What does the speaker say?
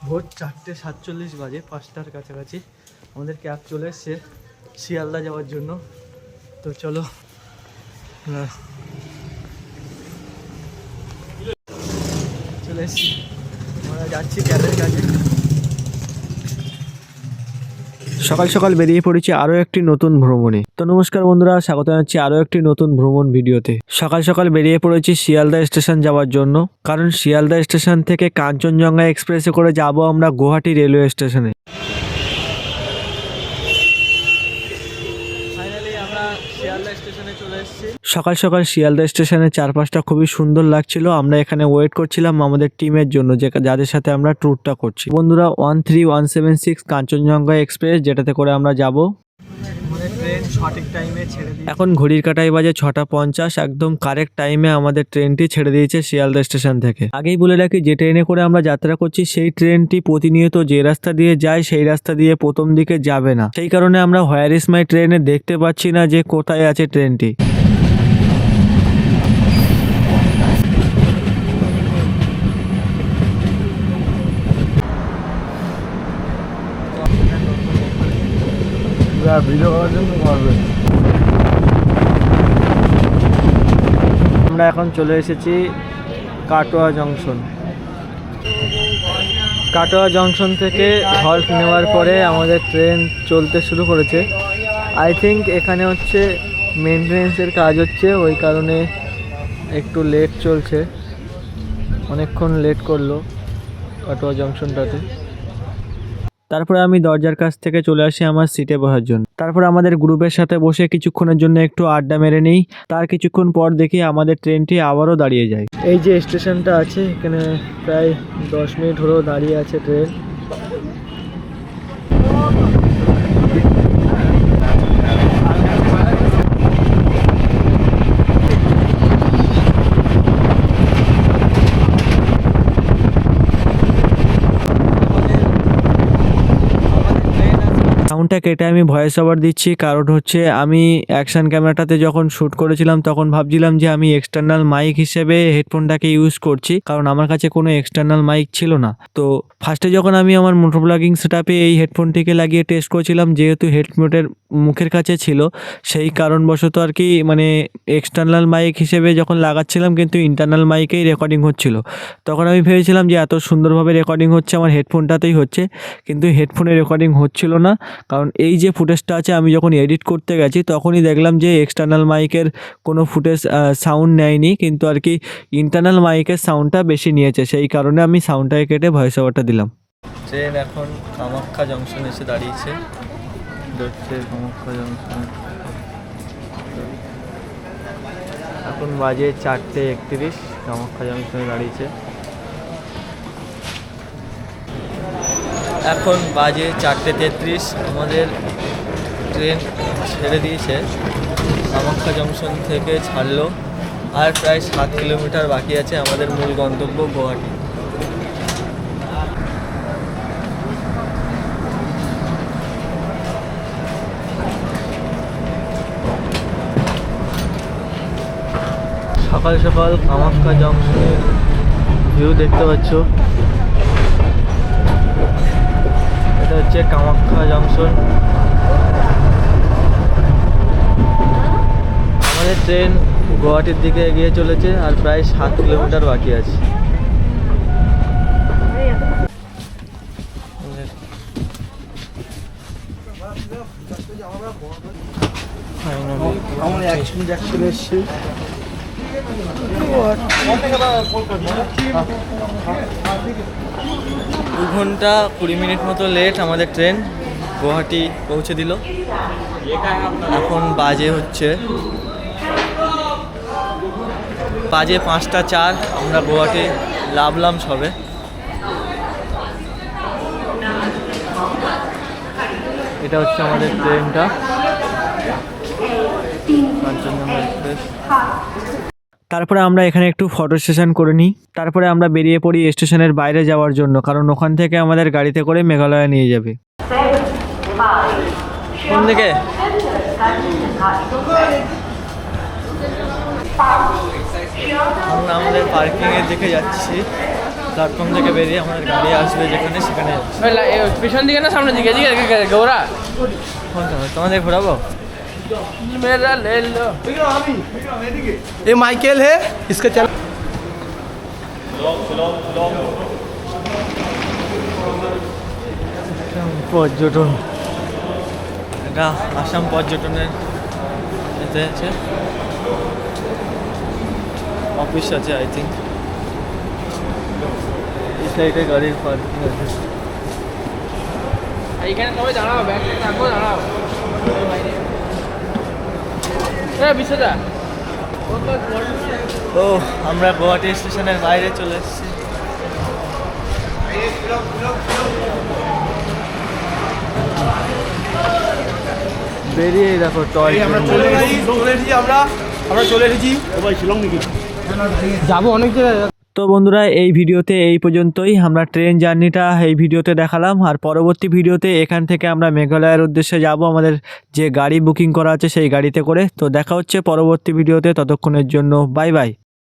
ভোর 4:47 বাজে, 5টার কাছাকাছি আমাদের ক্যাব চলে এসছে শিয়ালদা যাওয়ার জন্য। তো চলো চলে এসছি, আমরা যাচ্ছি ক্যাবের কাছে। সকাল সকাল বেরিয়ে পড়েছি আরও একটি নতুন ভ্রমণে। তো নমস্কার বন্ধুরা, স্বাগত জানাচ্ছি আরও একটি নতুন ভ্রমণ ভিডিওতে। সকাল সকাল বেরিয়ে পড়েছি শিয়ালদা স্টেশন যাওয়ার জন্য, কারণ শিয়ালদা স্টেশন থেকে কাঞ্চনজঙ্ঘা এক্সপ্রেসে করে যাব আমরা গুয়াহাটি রেলওয়ে স্টেশনে। ফাইনালি আমরা শিয়ালদা স্টেশনে চলে এসেছি। সকাল সকাল শিয়ালদা স্টেশনের চারপাশটা খুবই সুন্দর লাগছিল। আমরা এখানে ওয়েট করছিলাম আমাদের টিমের জন্য, যাদের সাথে আমরা ট্যুরটা করছি। বন্ধুরা 13176 কাঞ্চনজঙ্ঘা এক্সপ্রেস, যেটাতে করে আমরা যাব। আমাদের ট্রেন সঠিক টাইমে ছেড়ে দিয়ে এখন ঘড়ির কাঁটায় বাজে 6:50, একদম কারেক্ট টাইমে আমাদের ট্রেনটি ছেড়ে দিয়েছে শিয়ালদা স্টেশন থেকে। আগেই বলে রাখি, যে ট্রেনে করে আমরা যাত্রা করছি সেই ট্রেনটি প্রতিনিয়ত যে রাস্তা দিয়ে যায় সেই রাস্তা দিয়ে প্রথম দিকে যাবে না। সেই কারণে আমরা হোয়ার ইজ মাই ট্রেনে দেখতে পাচ্ছি না যে কোথায় আছে ট্রেনটি। ভিডিও করার জন্য করবে। আমরা এখন চলে এসেছি কাটোয়া জংশন। কাটোয়া জংশন থেকে হল্ট নেওয়ার পরে আমাদের ট্রেন চলতে শুরু করেছে। আই থিঙ্ক এখানে হচ্ছে মেনটেনেন্সের কাজ হচ্ছে, ওই কারণে একটু লেট চলছে, অনেকক্ষণ লেট করলো কাটোয়া জংশনটাতে। তারপরে আমি দরজার কাছ থেকে চলে আসি আমার সিটে বসার জন্য। তারপরে আমাদের গ্রুপের সাথে বসে কিছুক্ষণের জন্য একটু আড্ডা মেরে নিই। তার কিছুক্ষণ পর দেখি আমাদের ট্রেনটি আবারও দাঁড়িয়ে যায়। এই যে স্টেশনটা আছে, এখানে প্রায় 10 মিনিট হলেও দাঁড়িয়ে আছে ট্রেন। সাউন্ডটা কেটে আমি ভয়েস ওভার দিচ্ছি, কারণ হচ্ছে আমি অ্যাকশন ক্যামেরাটাতে যখন শ্যুট করেছিলাম তখন ভাবছিলাম যে আমি এক্সটার্নাল মাইক হিসেবে হেডফোনটাকে ইউজ করছি, কারণ আমার কাছে কোনো এক্সটার্নাল মাইক ছিল না। তো ফার্স্টে যখন আমি আমার মোটর ব্লগিং সেটআপে এই হেডফোনটিকে লাগিয়ে টেস্ট করেছিলাম, যেহেতু হেডফোনের মুখের কাছে ছিল সেই কারণবশত আর কি, মানে এক্সটার্নাল মাইক হিসেবে যখন লাগাচ্ছিলাম কিন্তু ইন্টারনাল মাইকেই রেকর্ডিং হচ্ছিল। তখন আমি ভেবেছিলাম যে এত সুন্দরভাবে রেকর্ডিং হচ্ছে আমার হেডফোনটাতেই হচ্ছে, কিন্তু হেডফোনে রেকর্ডিং হচ্ছিল না। কারণ এই যে ফুটেজটা আছে, আমি যখন এডিট করতে গেছি তখনই দেখলাম যে এক্সটার্নাল মাইকের কোনো ফুটেজ সাউন্ড নেয়নি, কিন্তু আর কি ইন্টারনাল মাইকের সাউন্ডটা বেশি নিয়েছে। সেই কারণে আমি সাউন্ডটাকে কেটে ভয়েস ওভারটা দিলাম। ট্রেন এখন কামাখ্যা জংশন এসে দাঁড়িয়েছে। হচ্ছে কামাখ্যা জংশন। এখন বাজে 4:31, কামাখ্যা জংশনে দাঁড়িয়েছে। এখন বাজে 4:33, আমাদের ট্রেন ছেড়ে দিয়েছে, কামাখ্যা জংশন থেকে ছাড়লো। আর প্রায় 7 কিলোমিটার বাকি আছে আমাদের মূল গন্তব্য গুয়াহাটি। সকাল সকাল কামাখ্যা জংশনের ভিউ দেখতে পাচ্ছ। এটা হচ্ছে কামাখ্যা জংশন। আমাদের ট্রেন গুয়াহাটির দিকে এগিয়ে চলেছে, আর প্রায় 7 কিলোমিটার বাকি আছে। আমার অ্যাকশন এসছে। 2 ঘন্টা 20 মিনিট মতো লেট আমাদের ট্রেন গুয়াহাটি পৌঁছে দিল। এখন বাজে হচ্ছে 5:04, আমরা গুয়াহাটি নামলাম সবে। এটা হচ্ছে আমাদের ট্রেনটা, কাঞ্চনজঙ্ঘা এক্সপ্রেস। তারপরে আমরা এখানে একটু ফটো সেশন করে নিই। তারপরে আমরা বেরিয়ে পড়ি স্টেশনের বাইরে যাওয়ার জন্য, কারণ ওখান থেকে আমাদের গাড়িতে করে মেঘালয় নিয়ে যাবে। কোন দিকে? আমরা আমাদের পার্কিংয়ের দিকে যাচ্ছি। প্ল্যাটফর্ম থেকে বেরিয়ে আমাদের গাড়ি আসবে যেখানে সেখানে পিছন দিকে না সামনের দিকে গৌরা তোমাদের ঘোরাবো। मेरा ले लो ये माइकल है, इसका चल পর্যটন, এটা আসাম পর্যটনের এতে আছে, অফিস আছে আই থিঙ্ক। এই সাইডে গাড়ির পার্কিং আছে। এইখানে সবাই দাঁড়াও, ব্যাগ রাখো, দাঁড়াও বিশ্বদা। তো আমরা গুয়াহাটি স্টেশনের বাইরে চলে এসেছি। বেরিয়ে দেখো টয় আমরা চলে এসেছি, আমরা চলে এসেছি যাবো অনেক জায়গায়। তো বন্ধুরা এই ভিডিওতে এই পর্যন্তই। আমরা ট্রেন জার্নিটা এই ভিডিওতে দেখালাম, আর পরবর্তী ভিডিওতে এখান থেকে আমরা মেঘালয়ের উদ্দেশ্যে যাব আমাদের যে গাড়ি বুকিং করা আছে সেই গাড়িতে করে। তো দেখা হচ্ছে পরবর্তী ভিডিওতে, ততক্ষণের জন্য বাই বাই।